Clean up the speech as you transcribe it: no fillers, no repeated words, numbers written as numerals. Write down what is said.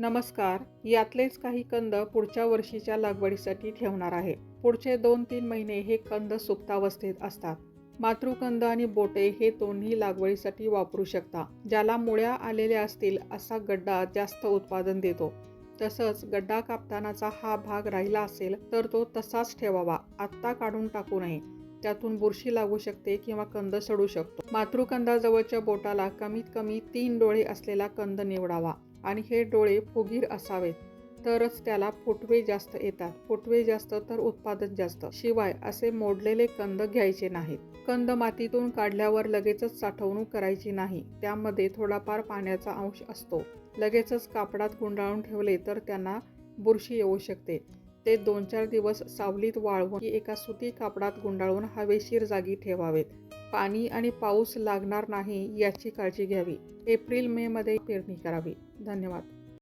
नमस्कार. यातलेच काही कंद पुढच्या वर्षीच्या लागवडीसाठी ठेवणार आहे. पुढचे 2-3 महिने हे कंद सुप्तावस्थेत असतात. मातृकंद आणि बोटे हे दोन्ही लागवडीसाठी वापरू शकता. ज्याला मुळ्या आलेल्या असतील असा गड्डा जास्त उत्पादन देतो. तसंच गड्डा कापतानाचा हा भाग राहिला असेल तर तो तसाच ठेवावा. आत्ता काढून टाकू नये. त्यातून बुरशी लागू शकते किंवा कंद सडू शकतो. मातृकंदाजवळच्या बोटाला कमीत कमी 3 डोळे असलेला कंद निवडावा आणि हे डोळे फुगीर असावेत, तरच त्याला फुटवे जास्त येतात. फुटवे जास्त तर उत्पादन जास्त. शिवाय असे मोडलेले कंद घ्यायचे नाहीत. कंद मातीतून काढल्यावर लगेचच साठवणूक करायची नाही. त्यामध्ये थोडाफार पाण्याचा अंश असतो. लगेचच कापडात गुंडाळून ठेवले तर त्यांना बुरशी येऊ शकते. ते 2-4 दिवस सावलीत वाळवून एका सुती कापडात गुंडाळून हवेशीर जागी ठेवावेत. पाणी आणि पाऊस लागणार नाही याची काळजी घ्यावी. एप्रिल-मे मध्ये पेरणी करावी. धन्यवाद.